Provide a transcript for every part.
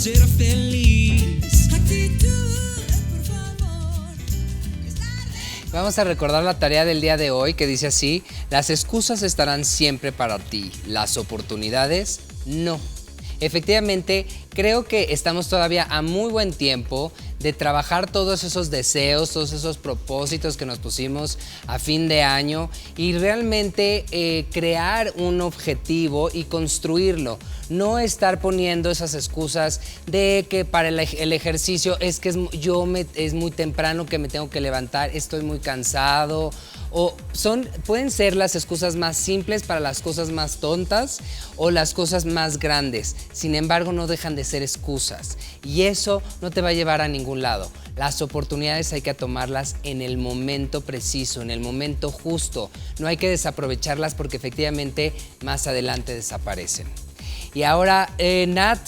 será feliz. Actitud, por favor. Vamos a recordar la tarea del día de hoy que dice así: las excusas estarán siempre para ti, las oportunidades no. Efectivamente, creo que estamos todavía a muy buen tiempo de trabajar todos esos deseos, todos esos propósitos que nos pusimos a fin de año y realmente crear un objetivo y construirlo. No estar poniendo esas excusas de que para el ejercicio es que es muy temprano que me tengo que levantar, estoy muy cansado. O pueden ser las excusas más simples para las cosas más tontas o las cosas más grandes. Sin embargo, no dejan de ser excusas y eso no te va a llevar a ningún lado. Las oportunidades hay que tomarlas en el momento preciso, en el momento justo. No hay que desaprovecharlas porque efectivamente más adelante desaparecen. Y ahora, Nat,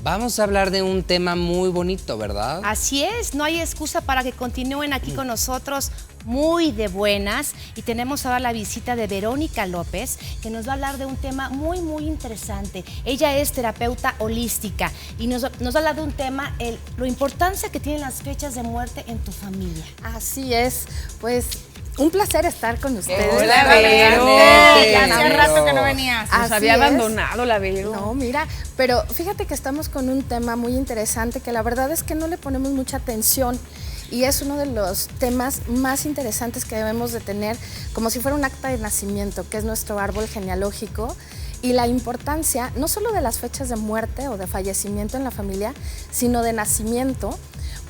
vamos a hablar de un tema muy bonito, ¿verdad? Así es, no hay excusa para que continúen aquí con nosotros, muy de buenas. Y tenemos ahora la visita de Verónica López, que nos va a hablar de un tema muy, muy interesante. Ella es terapeuta holística y nos va a hablar de un tema, la importancia que tienen las fechas de muerte en tu familia. Así es, pues un placer estar con ustedes. Hola, Vero. Vero. Hacía rato que no venías. Nos Así había es. abandonado la Vero. No, mira, pero fíjate que estamos con un tema muy interesante que la verdad es que no le ponemos mucha atención y es uno de los temas más interesantes que debemos de tener, como si fuera un acta de nacimiento, que es nuestro árbol genealógico, y la importancia no solo de las fechas de muerte o de fallecimiento en la familia, sino de nacimiento,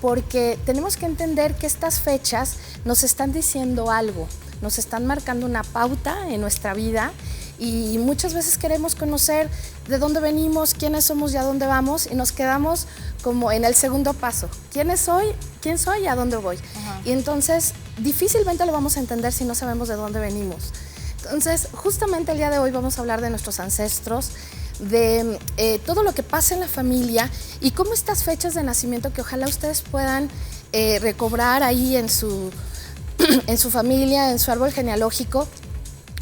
porque tenemos que entender que estas fechas nos están diciendo algo, nos están marcando una pauta en nuestra vida y muchas veces queremos conocer de dónde venimos, quiénes somos y a dónde vamos y nos quedamos como en el segundo paso. ¿Quién soy y a dónde voy? Ajá. Y entonces difícilmente lo vamos a entender si no sabemos de dónde venimos. Entonces justamente el día de hoy vamos a hablar de nuestros ancestros, de todo lo que pasa en la familia y cómo estas fechas de nacimiento que ojalá ustedes puedan recobrar ahí en su familia, en su árbol genealógico,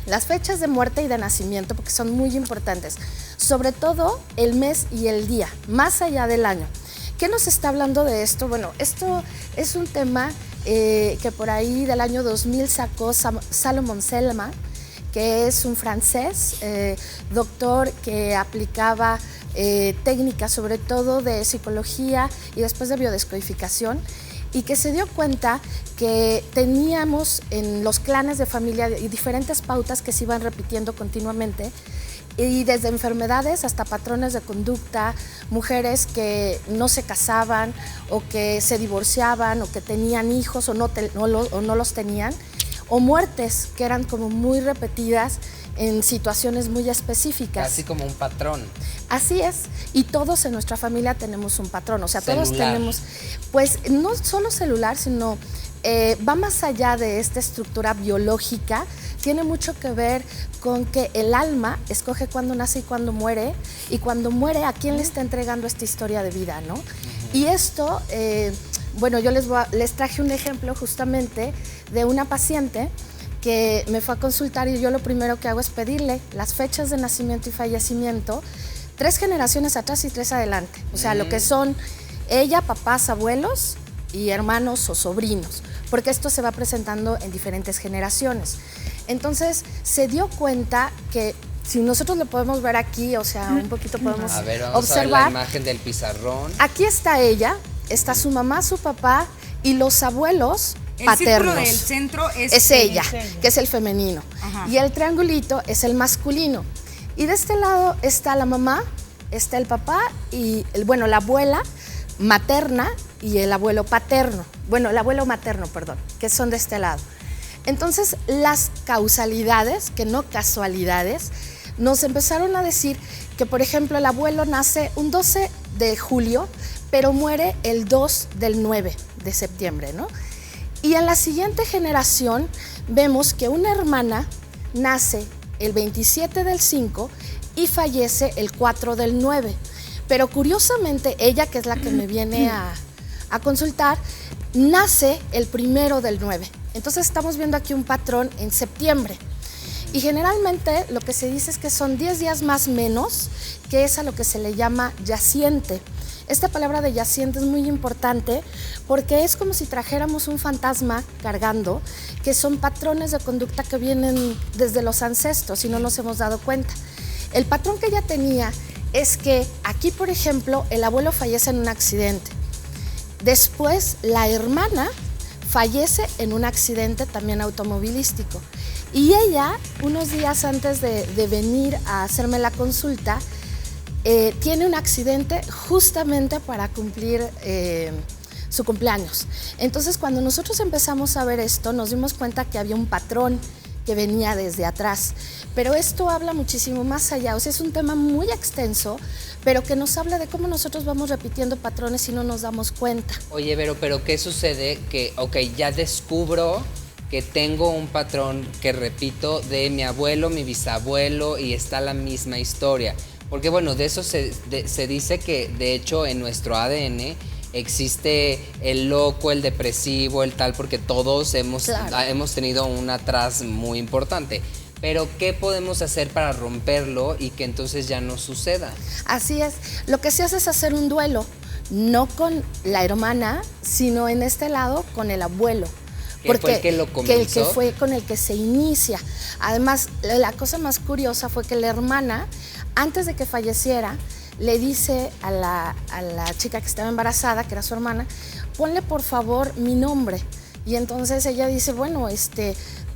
las fechas de muerte y de nacimiento, porque son muy importantes, sobre todo el mes y el día, más allá del año. ¿Qué nos está hablando de esto? Bueno, esto es un tema que por ahí del año 2000 sacó Salomon Selma, que es un francés, doctor que aplicaba técnicas sobre todo de psicología y después de biodescodificación, y que se dio cuenta que teníamos en los clanes de familia diferentes pautas que se iban repitiendo continuamente, y desde enfermedades hasta patrones de conducta, mujeres que no se casaban o que se divorciaban o que tenían hijos o no los tenían, o muertes que eran como muy repetidas en situaciones muy específicas. Así como un patrón. Así es, y todos en nuestra familia tenemos un patrón, o sea, celular. Todos tenemos, pues no solo celular, sino va más allá de esta estructura biológica, tiene mucho que ver con que el alma escoge cuándo nace y cuándo muere, y cuando muere a quién le está entregando esta historia de vida, ¿no? Y esto, bueno, yo les traje un ejemplo justamente de una paciente que me fue a consultar y yo lo primero que hago es pedirle las fechas de nacimiento y fallecimiento 3 generaciones atrás y 3 adelante. O sea, lo que son ella, papás, abuelos y hermanos o sobrinos, porque esto se va presentando en diferentes generaciones. Entonces, se dio cuenta que si nosotros lo podemos ver aquí, o sea, un poquito podemos A ver, vamos observar. a ver la imagen del pizarrón. Aquí está ella, está su mamá, su papá y los abuelos paternos. El centro es ella, que es el femenino. Ajá. Y el triangulito es el masculino. Y de este lado está la mamá, está el papá y, la abuela materna y el abuelo paterno. Bueno, el abuelo materno, perdón, que son de este lado. Entonces, las causalidades, que no casualidades, nos empezaron a decir que, por ejemplo, el abuelo nace un 12 de julio, pero muere el 2 del 9 de septiembre, ¿no? Y en la siguiente generación vemos que una hermana nace el 27 del 5 y fallece el 4 del 9. Pero curiosamente, ella, que es la que me viene a consultar, nace el 1 del 9. Entonces estamos viendo aquí un patrón en septiembre. Y generalmente lo que se dice es que son 10 días más menos, que es a lo que se le llama yaciente. esta palabra de yaciente es muy importante porque es como si trajéramos un fantasma cargando, que son patrones de conducta que vienen desde los ancestros y no nos hemos dado cuenta. El patrón que ella tenía es que aquí, por ejemplo, el abuelo fallece en un accidente. Después, la hermana fallece en un accidente también automovilístico. Y ella, unos días antes de venir a hacerme la consulta, tiene un accidente justamente para cumplir su cumpleaños. Entonces, cuando nosotros empezamos a ver esto, nos dimos cuenta que había un patrón que venía desde atrás. Pero esto habla muchísimo más allá, o sea, es un tema muy extenso, pero que nos habla de cómo nosotros vamos repitiendo patrones y no nos damos cuenta. Oye, Vero, pero ¿qué sucede? Que, ok, ya descubro que tengo un patrón que repito de mi abuelo, mi bisabuelo, y está la misma historia. Porque bueno, de eso se dice que de hecho en nuestro ADN existe el loco, el depresivo, el tal, porque todos hemos tenido un atrás muy importante. Pero ¿qué podemos hacer para romperlo y que entonces ya no suceda? Así es, lo que se hace es hacer un duelo, no con la hermana, sino en este lado con el abuelo. ¿Qué fue el que lo comenzó? Que fue con el que se inicia. Además, la cosa más curiosa fue que la hermana, antes de que falleciera, le dice a la chica que estaba embarazada, que era su hermana, ponle por favor mi nombre. Y entonces ella dice, bueno,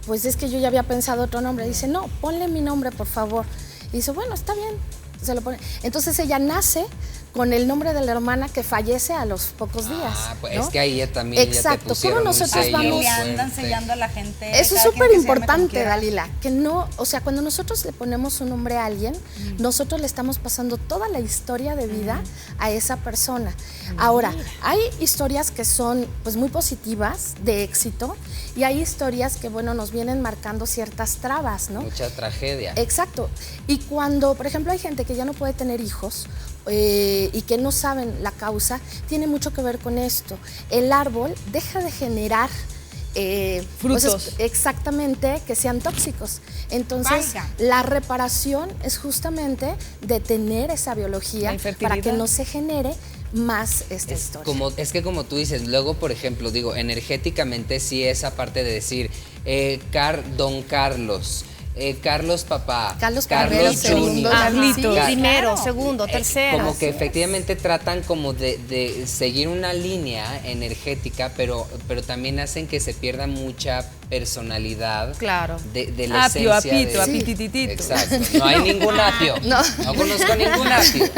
pues es que yo ya había pensado otro nombre. Dice, no, ponle mi nombre por favor. Y dice, bueno, está bien. Se lo pone. Entonces ella nace con el nombre de la hermana que fallece a los pocos días. Pues ¿no? es que ahí ya también exacto, ya te pusieron ¿cómo un nosotros sello vamos? Le andan fuerte. sellando a la gente. Eso es cada quien súper que se llame como importante, quiera. Dalila, que no, o sea, cuando nosotros le ponemos un nombre a alguien, nosotros le estamos pasando toda la historia de vida a esa persona. Ahora, hay historias que son pues muy positivas, de éxito, y hay historias que, bueno, nos vienen marcando ciertas trabas, ¿no? Mucha tragedia. Exacto. Y cuando, por ejemplo, hay gente que ya no puede tener hijos y que no saben la causa, tiene mucho que ver con esto. El árbol deja de generar Frutos. Exactamente, que sean tóxicos. Entonces, Vaya. la reparación es justamente detener esa biología La infertilidad. para que no se genere más esta historia. Es que como tú dices, luego, por ejemplo, digo, energéticamente sí esa parte de decir, Don Carlos, Carlos papá, Carlos Carrero, segundo, Carlitos. Ca- Primero, claro. segundo, tercero. Como que efectivamente tratan como de seguir una línea energética, pero también hacen que se pierda mucha personalidad Claro. de la Apio, esencia apito, de... apitititito. Exacto, no hay ningún apio, no conozco ningún apio.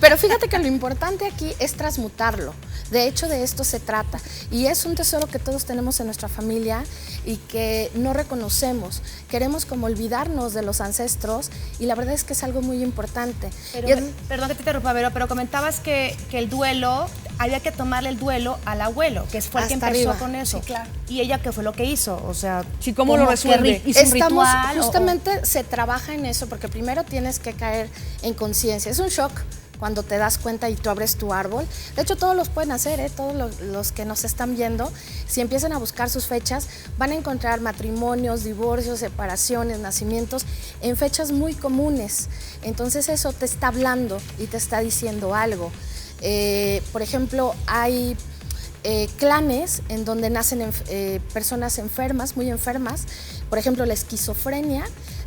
Pero fíjate que lo importante aquí es transmutarlo. De hecho, de esto se trata. Y es un tesoro que todos tenemos en nuestra familia y que no reconocemos. Queremos como olvidarnos de los ancestros y la verdad es que es algo muy importante. Pero, Y es- perdón que te interrumpa, Vero, pero comentabas que el duelo, había que tomarle el duelo al abuelo, que fue el que Hasta empezó arriba. con eso. Sí, claro. ¿Y ella qué fue lo que hizo? O sea, Sí, ¿cómo lo que resuelve? hizo un Estamos, ritual o- justamente se trabaja en eso porque primero tienes que caer en conciencia. Es un shock cuando te das cuenta y tú abres tu árbol. De hecho, todos los pueden hacer, todos los que nos están viendo, si empiezan a buscar sus fechas, van a encontrar matrimonios, divorcios, separaciones, nacimientos en fechas muy comunes. Entonces eso te está hablando y te está diciendo algo. Por ejemplo, hay clanes en donde nacen personas enfermas, muy enfermas. Por ejemplo, la esquizofrenia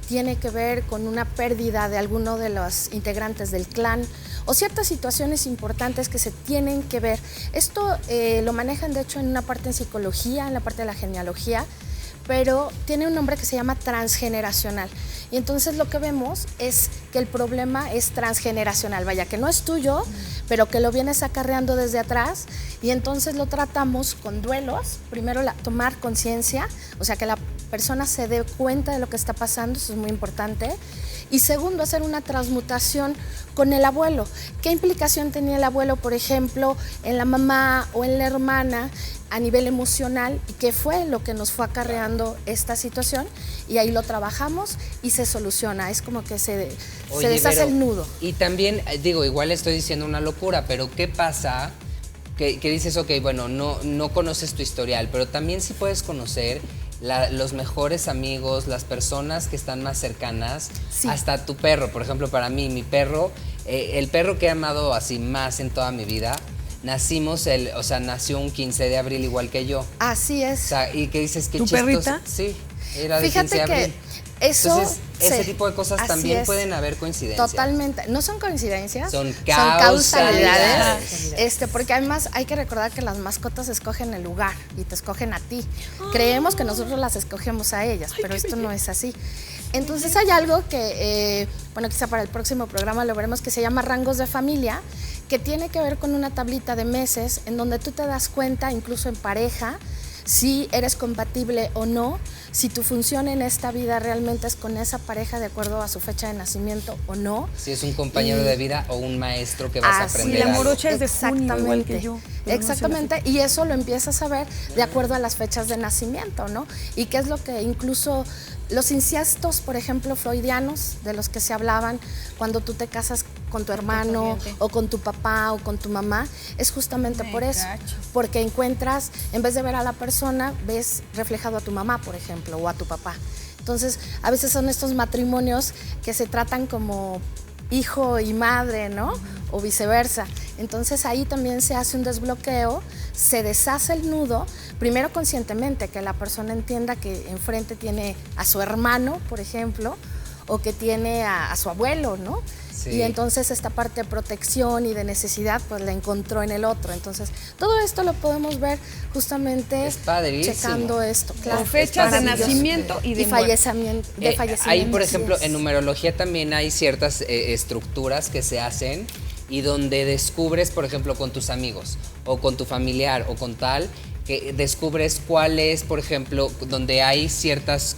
tiene que ver con una pérdida de alguno de los integrantes del clan o ciertas situaciones importantes que se tienen que ver. Esto lo manejan de hecho en una parte en psicología, en la parte de la genealogía, pero tiene un nombre que se llama transgeneracional. Y entonces lo que vemos es que el problema es transgeneracional, vaya, que no es tuyo, pero que lo vienes acarreando desde atrás y entonces lo tratamos con duelos. Primero tomar conciencia, o sea, que la persona se dé cuenta de lo que está pasando, eso es muy importante. Y segundo, hacer una transmutación con el abuelo. ¿Qué implicación tenía el abuelo, por ejemplo, en la mamá o en la hermana a nivel emocional? ¿Y qué fue lo que nos fue acarreando esta situación? Y ahí lo trabajamos y se soluciona. Es como que se Oye, deshace Vero, el nudo. Y también, digo, igual estoy diciendo una locura, pero ¿qué pasa? Que dices, ok, bueno, no conoces tu historial, pero también sí puedes conocer los mejores amigos, las personas que están más cercanas, Sí. hasta tu perro. Por ejemplo, para mí, mi perro el perro que he amado así más en toda mi vida, nació un 15 de abril igual que yo. Así O es. sea, y que dices que ¿Tu perrita? Sí, era de Fíjate 15 de abril. que eso Entonces, ese tipo de cosas así también es. pueden haber coincidencias. Totalmente. No son coincidencias. Son causalidades. causalidades. Porque además hay que recordar que las mascotas escogen el lugar y te escogen a ti. Creemos que nosotros las escogemos a ellas, pero esto no es así. Entonces hay algo que, quizá para el próximo programa lo veremos, que se llama rangos de familia, que tiene que ver con una tablita de meses en donde tú te das cuenta, incluso en pareja, si eres compatible o no, si tu función en esta vida realmente es con esa pareja de acuerdo a su fecha de nacimiento o no. Si es un compañero de vida o un maestro que vas a Así aprender Y la algo. morocha es de junio, igual que yo. pero no sé Exactamente, y eso lo empiezas a ver de acuerdo a las fechas de nacimiento, ¿no? Y qué es lo que incluso los incestos, por ejemplo, freudianos, de los que se hablaban cuando tú te casas con tu hermano o con tu papá o con tu mamá, es justamente por eso, porque encuentras, en vez de ver a la persona, ves reflejado a tu mamá, por ejemplo, o a tu papá. Entonces, a veces son estos matrimonios que se tratan como hijo y madre, ¿no? O viceversa. Entonces ahí también se hace un desbloqueo, se deshace el nudo, primero conscientemente, que la persona entienda que enfrente tiene a su hermano, por ejemplo, o que tiene a su abuelo, ¿no? Sí. Y entonces esta parte de protección y de necesidad, pues la encontró en el otro. Entonces, todo esto lo podemos ver justamente Es padrísimo. checando esto. Claro, Con fechas de maravilloso. nacimiento y de muerte. fallecimiento. Ahí, por ejemplo, así es. en numerología también hay ciertas estructuras que se hacen y donde descubres, por ejemplo, con tus amigos o con tu familiar o con tal, que descubres cuál es, por ejemplo, donde hay ciertas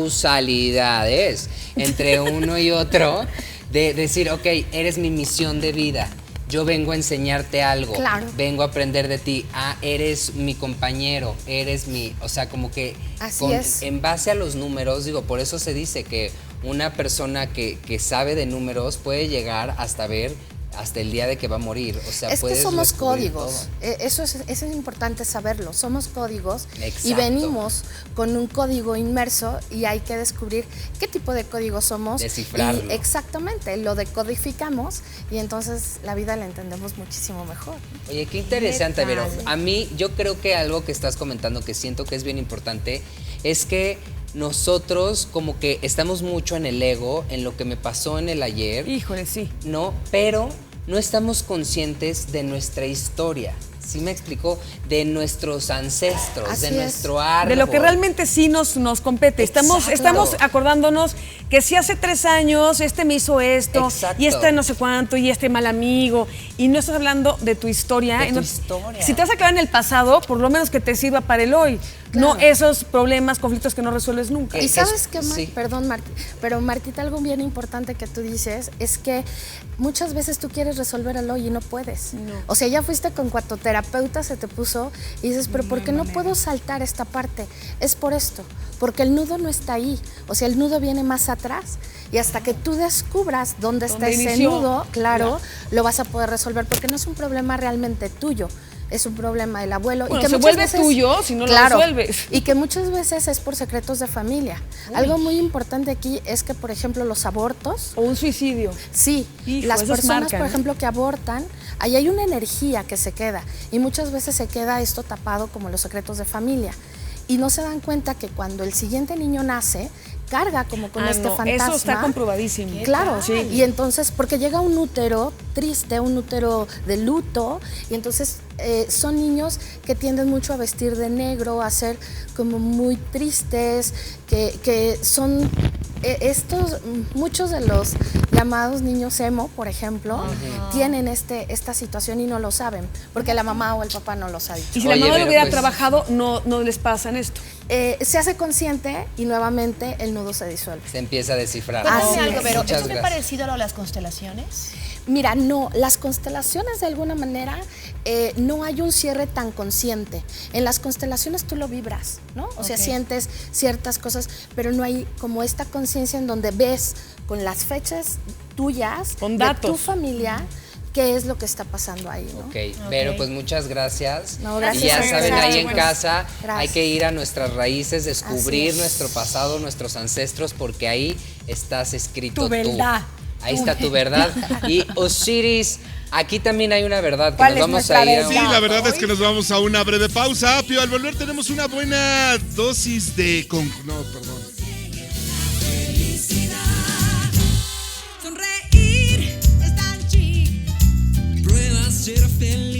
causalidades entre uno y otro, de decir, ok, eres mi misión de vida. Yo vengo a enseñarte algo, Claro. vengo a aprender de ti, eres mi compañero, eres mi, o sea, como que Así es. en base a los números, digo, por eso se dice que una persona que sabe de números puede llegar hasta ver hasta el día de que va a morir, o sea, Es que puedes somos descubrir códigos, todo. eso es importante saberlo, somos códigos y Exacto. venimos con un código inmerso y hay que descubrir qué tipo de código somos. Descifrarlo. Y exactamente, lo decodificamos y entonces la vida la entendemos muchísimo mejor. Oye, qué interesante, ¿Qué Vero. tal? A mí, yo creo que algo que estás comentando que siento que es bien importante es que nosotros como que estamos mucho en el ego, en lo que me pasó en el ayer, Híjole, sí. ¿no? Pero no estamos conscientes de nuestra historia. ¿Sí me explicó? De nuestros ancestros, Así de es. nuestro árbol. De lo que realmente sí nos compete. Exacto. Estamos acordándonos que si hace 3 años me hizo esto, Exacto. y no sé cuánto, y mal amigo, y no estás hablando de tu historia. De tu No- historia. Si te vas a quedar en el pasado, por lo menos que te sirva para el hoy. No Claro. esos problemas, conflictos que no resuelves nunca. Que- Y sabes qué, sí. perdón, pero Martita, algo bien importante que tú dices es que muchas veces tú quieres resolver el hoy y no puedes. O sea, ya fuiste con cuatoterapeuta, se te puso y dices, pero ¿por qué no puedo saltar esta parte? Es por esto, porque el nudo no está ahí. O sea, el nudo viene más atrás. Y hasta que tú descubras dónde está ¿Dónde ese inició? nudo, claro, lo vas a poder resolver, porque no es un problema realmente tuyo. Es un problema del abuelo. Bueno, y que se muchas vuelve tuyo si no lo resuelves. Y que muchas veces es por secretos de familia. Algo muy importante aquí es que, por ejemplo, los abortos, O un suicidio. sí, Hijo, las esos personas, marcan, por ¿eh? ejemplo, que abortan, ahí hay una energía que se queda y muchas veces se queda esto tapado como los secretos de familia. Y no se dan cuenta que cuando el siguiente niño nace, carga como con este fantasma. Eso está comprobadísimo. Claro, Sí. y entonces, porque llega un útero triste, un útero de luto, y entonces son niños que tienden mucho a vestir de negro, a ser como muy tristes, que son muchos de los llamados niños emo, por ejemplo, tienen esta situación y no lo saben, porque la mamá o el papá no los ha dicho. Y si Oye, la mamá pero lo hubiera pues- trabajado, no les pasan esto. Se hace consciente y nuevamente el nudo se disuelve. Se empieza a descifrar. Cuéntame Así algo, es. pero Muchas ¿esto es gracias. parecido a lo de las constelaciones? Mira, no, las constelaciones de alguna manera no hay un cierre tan consciente. En las constelaciones tú lo vibras, ¿no? O sea, Ok. sientes ciertas cosas, pero no hay como esta conciencia en donde ves con las fechas tuyas, Con de datos. tu familia, qué es lo que está pasando ahí, ¿no? Ok, pero pues muchas gracias. No, gracias y ya a saben, ustedes. ahí en casa Gracias. hay que ir a nuestras raíces, descubrir Así es. nuestro pasado, nuestros ancestros, porque ahí estás escrito Tu tú. verdad. Ahí está tu verdad. Y Osiris, aquí también hay una verdad que ¿Cuál nos es vamos nuestra a ir verdad? Sí, la verdad es que nos vamos a una breve pausa, Apio. Al volver tenemos una buena dosis de... No, perdón. Sonreír es tan chic. Prueba ser feliz.